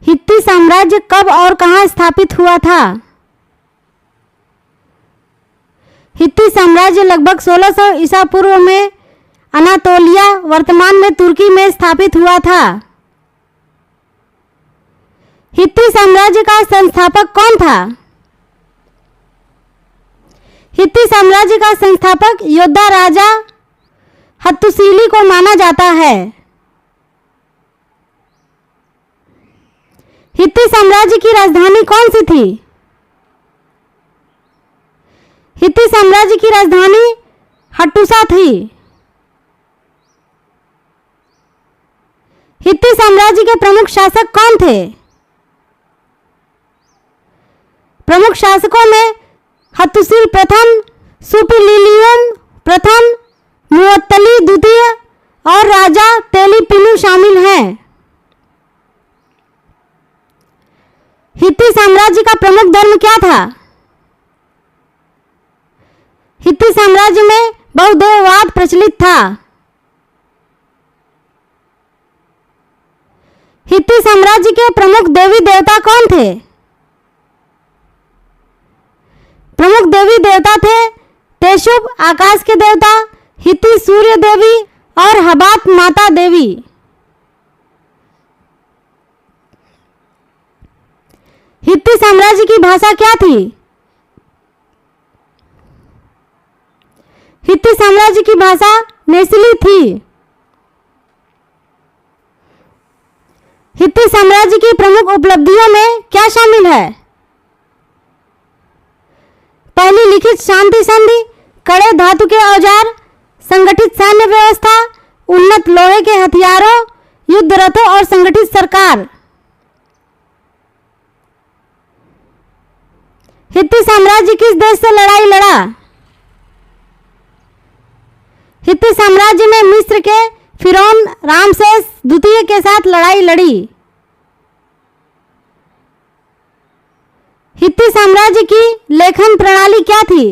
हित्ती साम्राज्य कब और कहाँ स्थापित हुआ था? हित्ती साम्राज्य लगभग 1600 ईसा पूर्व में अनातोलिया, वर्तमान में तुर्की में स्थापित हुआ था। हित्ती साम्राज्य का संस्थापक कौन था? हित्ती साम्राज्य का संस्थापक योद्धा राजा हत्तुसीली को माना जाता है। हित्ती साम्राज्य की राजधानी कौन सी थी? हित्ती साम्राज्य की राजधानी हट्टुसा थी। हित्ती साम्राज्य के प्रमुख शासक कौन थे? प्रमुख शासकों में हत्तुसील प्रथम, सुपिलिलियुम प्रथम, मुअत्तली द्वितीय और राजा तेलीपिनु शामिल हैं। हित्ती साम्राज्य का प्रमुख धर्म क्या था? हित्ती साम्राज्य में बहुदेववाद प्रचलित था। हित्ती साम्राज्य के प्रमुख देवी देवता कौन थे? प्रमुख देवी देवता थे टेशुप आकाश के देवता, हित्ती सूर्य देवी और हबात माता देवी। हित्ती साम्राज्य की भाषा क्या थी? हित्ती साम्राज्य की भाषा नेसिली थी। हित्ती साम्राज्य की प्रमुख उपलब्धियों में क्या शामिल है? पहली लिखित शांति संधि, कड़े धातु के औजार, संगठित सैन्य व्यवस्था, उन्नत लोहे के हथियारों, युद्ध रथों और संगठित सरकार। हित्ती साम्राज्य किस देश से लड़ाई लड़ा? हित्ती साम्राज्य ने मिस्र के फिरौन रामसेस द्वितीय के साथ लड़ाई लड़ी। हित्ती साम्राज्य की लेखन प्रणाली क्या थी?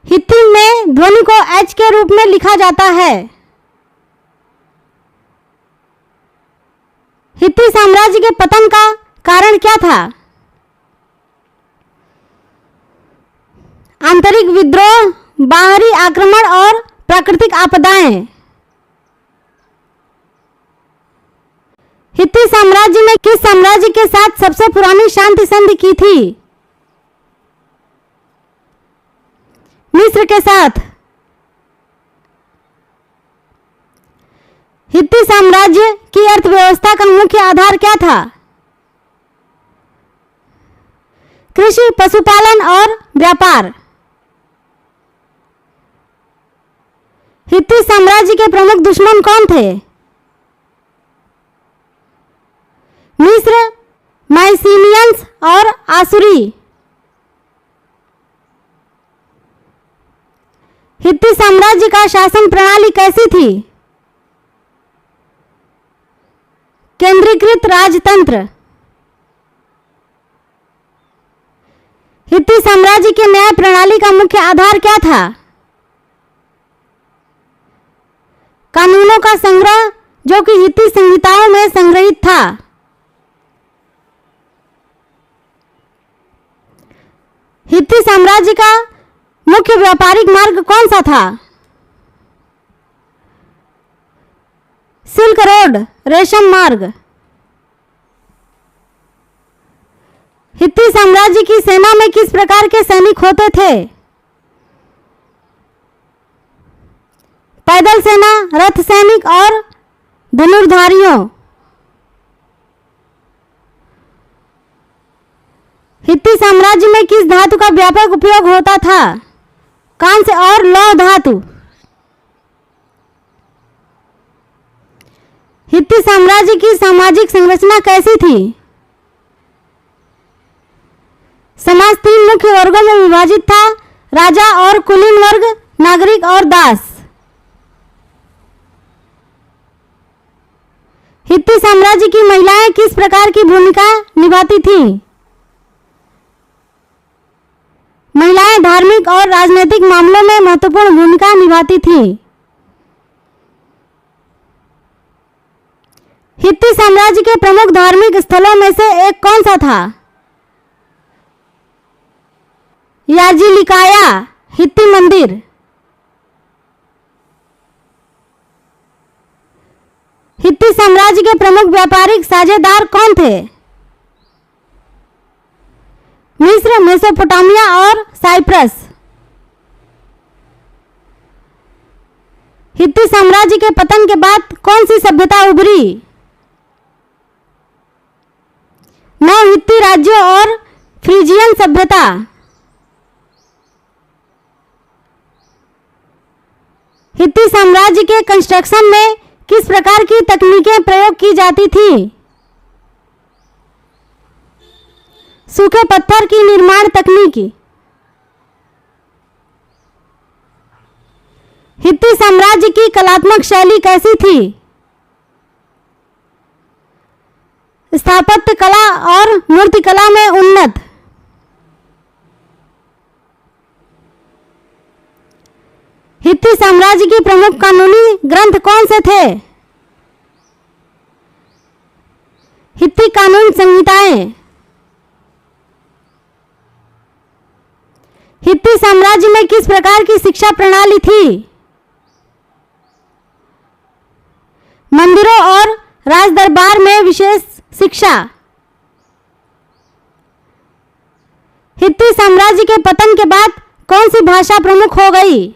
हित्ती में ध्वनि को एच के रूप में लिखा जाता है। हित्ती साम्राज्य के पतन का कारण क्या था? आंतरिक विद्रोह, बाहरी आक्रमण और प्राकृतिक आपदाएं। हित्ती साम्राज्य ने किस साम्राज्य के साथ सबसे पुरानी शांति संधि की थी? मिस्र के साथ। हित्ती साम्राज्य की अर्थव्यवस्था का मुख्य आधार क्या था? कृषि, पशुपालन और व्यापार। हित्ती साम्राज्य के प्रमुख दुश्मन कौन थे? मिस्र, माइसीनियंस और आसुरी। हित्ती साम्राज्य का शासन प्रणाली कैसी थी? केंद्रीकृत राजतंत्र। हित्ती साम्राज्य की न्याय प्रणाली का मुख्य आधार क्या था? कानूनों का संग्रह, जो कि हित्ती संहिताओं में संग्रहित था। हित्ती साम्राज्य का मुख्य व्यापारिक मार्ग कौन सा था? सिल्क रोड, रेशम मार्ग। हित्ती साम्राज्य की सेना में किस प्रकार के सैनिक होते थे? पैदल सेना, रथ सैनिक और धनुर्धारियों। हित्ती साम्राज्य में किस धातु का व्यापक उपयोग होता था? कांस्य और लौह धातु। हित्ती साम्राज्य की सामाजिक संरचना कैसी थी? समाज 3 मुख्य वर्गों में विभाजित था: राजा और कुलीन वर्ग, नागरिक और दास। हित्ती साम्राज्य की महिलाएं किस प्रकार की भूमिका निभाती थीं? महिलाएं धार्मिक और राजनीतिक मामलों में महत्वपूर्ण भूमिका निभाती थीं। हित्ती साम्राज्य के प्रमुख धार्मिक स्थलों में से एक कौन सा था? याजिलिकाया हित्ती मंदिर। हित्ती साम्राज्य के प्रमुख व्यापारिक साझेदार कौन थे? मिस्र, मेसोपोटामिया और साइप्रस। हित्ती साम्राज्य के पतन के बाद कौन सी सभ्यता उभरी? 9 हित्ती राज्यों और फ्रीजियन सभ्यता। हित्ती साम्राज्य के कंस्ट्रक्शन में किस प्रकार की तकनीकें प्रयोग की जाती थी? सूखे पत्थर की निर्माण तकनीक। हित्ती साम्राज्य की कलात्मक शैली कैसी थी? स्थापत्य कला और मूर्तिकला में उन्नत। हित्ती साम्राज्य की प्रमुख कानूनी ग्रंथ कौन से थे? हित्ती कानून संहिताएं। हित्ती साम्राज्य में किस प्रकार की शिक्षा प्रणाली थी? मंदिरों और राजदरबार में विशेष शिक्षा। हित्ती साम्राज्य के पतन के बाद कौन सी भाषा प्रमुख हो गई?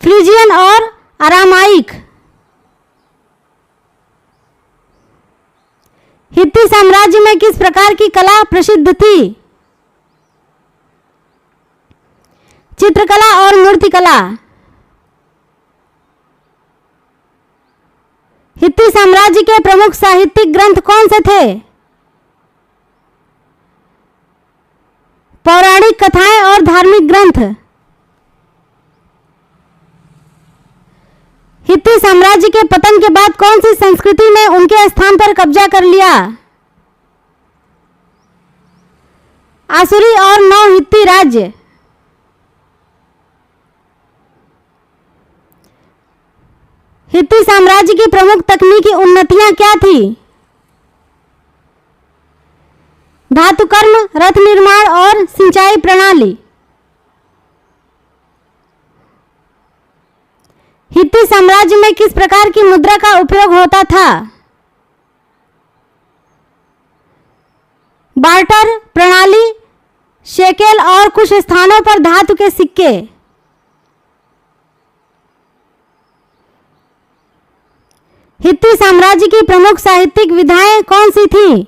फ्रीजियन और अरामाइक। हित्ती साम्राज्य में किस प्रकार की कला प्रसिद्ध थी? चित्रकला और मूर्तिकला। हित्ती साम्राज्य के प्रमुख साहित्यिक ग्रंथ कौन से थे? पौराणिक कथाएं और धार्मिक ग्रंथ। हित्ती साम्राज्य के पतन के बाद कौन सी संस्कृति ने उनके स्थान पर कब्जा कर लिया? आसुरी और 9 हित्ती राज्य। हित्ती साम्राज्य की प्रमुख तकनीकी उन्नतियां क्या थी? धातुकर्म, रथ निर्माण और सिंचाई प्रणाली। हित्ती साम्राज्य में किस प्रकार की मुद्रा का उपयोग होता था? बार्टर प्रणाली, शेकेल और कुछ स्थानों पर धातु के सिक्के। हित्ती साम्राज्य की प्रमुख साहित्यिक विधाएं कौन सी थीं?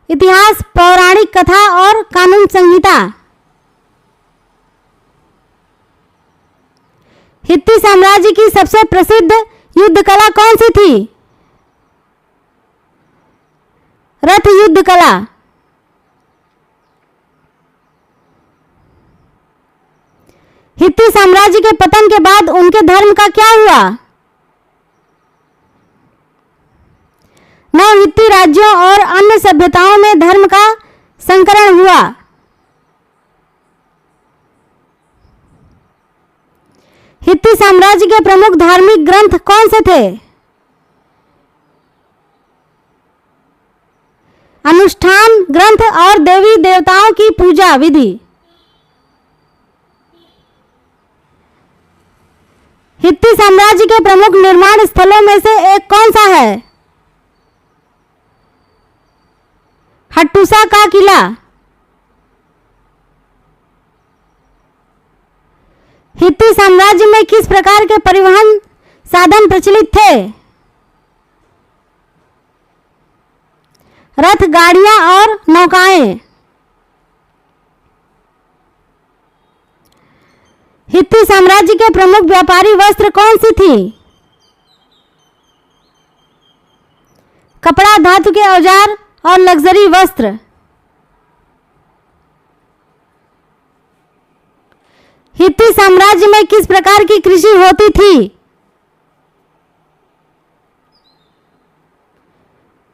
इतिहास, पौराणिक कथा और कानून संहिता। हित्ती साम्राज्य की सबसे प्रसिद्ध युद्ध कला कौन सी थी? रथ युद्ध कला। हित्ती साम्राज्य के पतन के बाद उनके धर्म का क्या हुआ? 9 हित्ती राज्यों और अन्य सभ्यताओं में धर्म का संकरण हुआ। हित्ती साम्राज्य के प्रमुख धार्मिक ग्रंथ कौन से थे? अनुष्ठान ग्रंथ और देवी देवताओं की पूजा विधि। हित्ती साम्राज्य के प्रमुख निर्माण स्थलों में से एक कौन सा है? हट्टूसा का किला। हित्ती साम्राज्य में किस प्रकार के परिवहन साधन प्रचलित थे? रथ, गाड़ियां और नौकाएं। हित्ती साम्राज्य के प्रमुख व्यापारी वस्त्र कौन सी थी? कपड़ा, धातु के औजार और लग्जरी वस्त्र। हित्ती साम्राज्य में किस प्रकार की कृषि होती थी?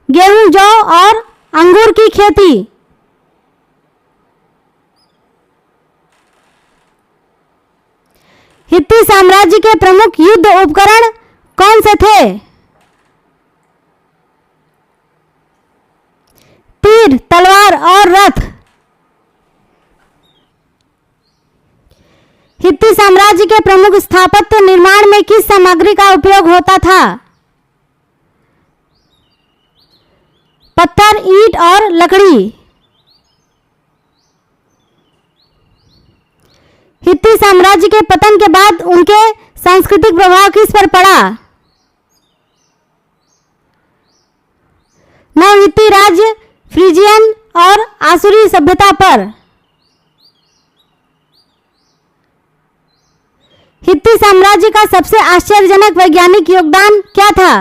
गेहूं, जौ और अंगूर की खेती। हित्ती साम्राज्य के प्रमुख युद्ध उपकरण कौन से थे? तीर, तलवार और रथ। हित्ती साम्राज्य के प्रमुख स्थापत्य निर्माण में किस सामग्री का उपयोग होता था? पत्थर, ईंट और लकड़ी। हित्ती साम्राज्य के पतन के बाद उनके सांस्कृतिक प्रभाव किस पर पड़ा? नवहित्ती राज्य, फ्रीजियन और आसुरी सभ्यता पर। हित्ती साम्राज्य का सबसे आश्चर्यजनक वैज्ञानिक योगदान क्या था?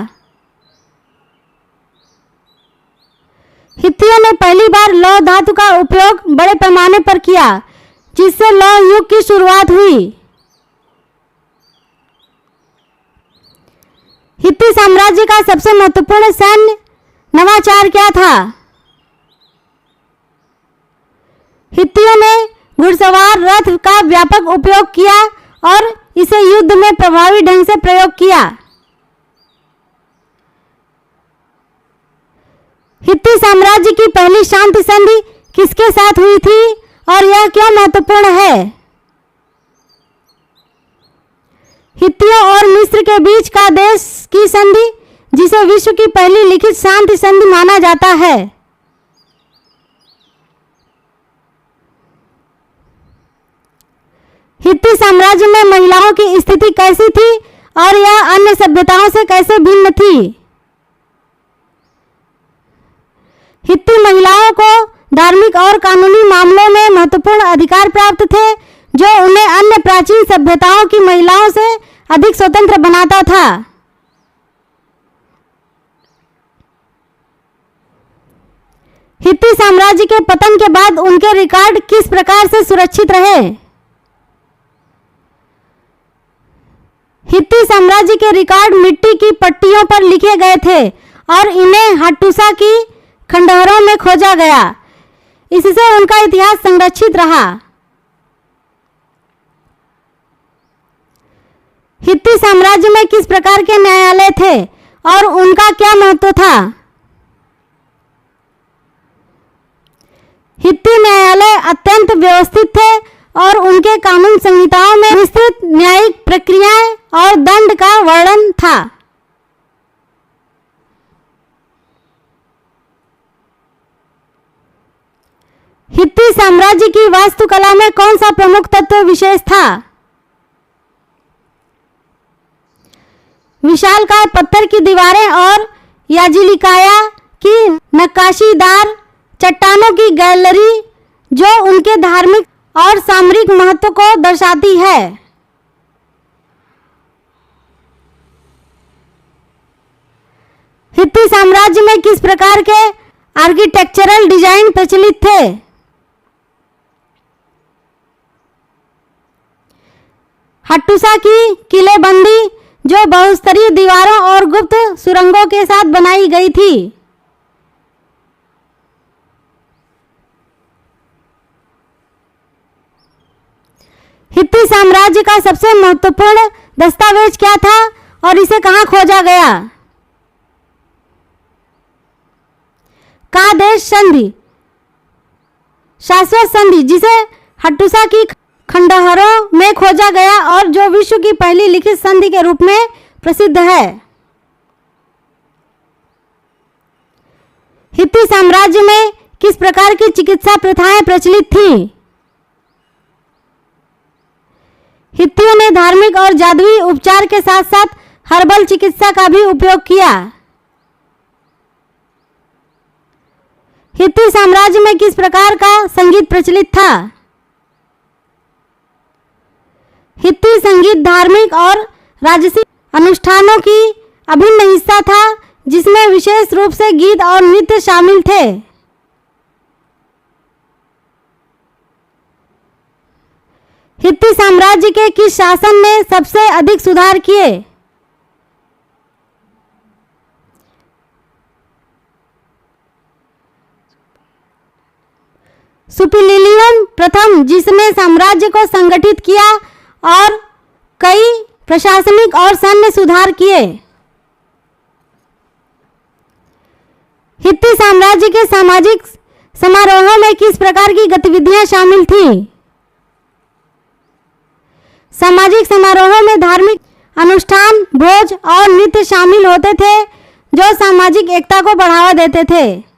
हित्तियों ने पहली बार लौह धातु का उपयोग बड़े पैमाने पर किया, जिससे लौह युग की शुरुआत हुई। हित्ती साम्राज्य का सबसे महत्वपूर्ण सैन्य नवाचार क्या था? हित्तियों ने घुड़सवार रथ का व्यापक उपयोग किया और इसे युद्ध में प्रभावी ढंग से प्रयोग किया। हित्ती साम्राज्य की पहली शांति संधि किसके साथ हुई थी और यह क्यों महत्वपूर्ण है? हित्तियों और मिस्र के बीच का देश की संधि, जिसे विश्व की पहली लिखित शांति संधि माना जाता है। हित्ती साम्राज्य में महिलाओं की स्थिति कैसी थी और यह अन्य सभ्यताओं से कैसे भिन्न थी? हित्ती महिलाओं को धार्मिक और कानूनी मामलों में महत्वपूर्ण अधिकार प्राप्त थे, जो उन्हें अन्य प्राचीन सभ्यताओं की महिलाओं से अधिक स्वतंत्र बनाता था। हित्ती साम्राज्य के पतन के बाद उनके रिकॉर्ड किस प्रकार से सुरक्षित रहे? हित्ती साम्राज्य के रिकॉर्ड मिट्टी की पट्टियों पर लिखे गए थे और इन्हें हाटूसा की खंडहरों में खोजा गया। इससे उनका इतिहास संरक्षित रहा। हित्ती साम्राज्य में किस प्रकार के न्यायालय थे और उनका क्या महत्व था? हित्ती न्यायालय अत्यंत व्यवस्थित थे और उनके कानून संहिताओं में विस्तृत न्यायिक प्रक्रियाएं और दंड का वर्णन था। हित्ती साम्राज्य की वास्तुकला में कौन सा प्रमुख तत्व विशेष था? विशालकाय पत्थर की दीवारें और याजिलिकाया की नक्काशीदार चट्टानों की गैलरी, जो उनके धार्मिक और सामरिक महत्व को दर्शाती है। हित्ती साम्राज्य में किस प्रकार के आर्किटेक्चरल डिजाइन प्रचलित थे? हाटूसा की किलेबंदी, जो बहुस्तरीय दीवारों और गुप्त सुरंगों के साथ बनाई गई थी। हित्ती साम्राज्य का सबसे महत्वपूर्ण दस्तावेज क्या था और इसे कहां खोजा गया? कादेश संधि, शाश्वत संधि, जिसे हाटूसा की खंडहरों में खोजा गया और जो विश्व की पहली लिखित संधि के रूप में प्रसिद्ध है। हित्ती साम्राज्य में किस प्रकार की चिकित्सा प्रथाएं प्रचलित थीं? हित्तियों ने धार्मिक और जादुई उपचार के साथ साथ हर्बल चिकित्सा का भी उपयोग किया। हित्ती साम्राज्य में किस प्रकार का संगीत प्रचलित था? हित्ती संगीत धार्मिक और राजसी अनुष्ठानों की अभिन्न हिस्सा था, जिसमें विशेष रूप से गीत और नृत्य शामिल थे। हित्ती साम्राज्य के किस शासन ने सबसे अधिक सुधार किए? सुपिलिलियन प्रथम, जिसने साम्राज्य को संगठित किया और कई प्रशासनिक और सैन्य सुधार किए। हित्ती साम्राज्य के सामाजिक समारोहों में किस प्रकार की गतिविधियां शामिल थीं? सामाजिक समारोहों में धार्मिक अनुष्ठान, भोज और नृत्य शामिल होते थे जो सामाजिक एकता को बढ़ावा देते थे।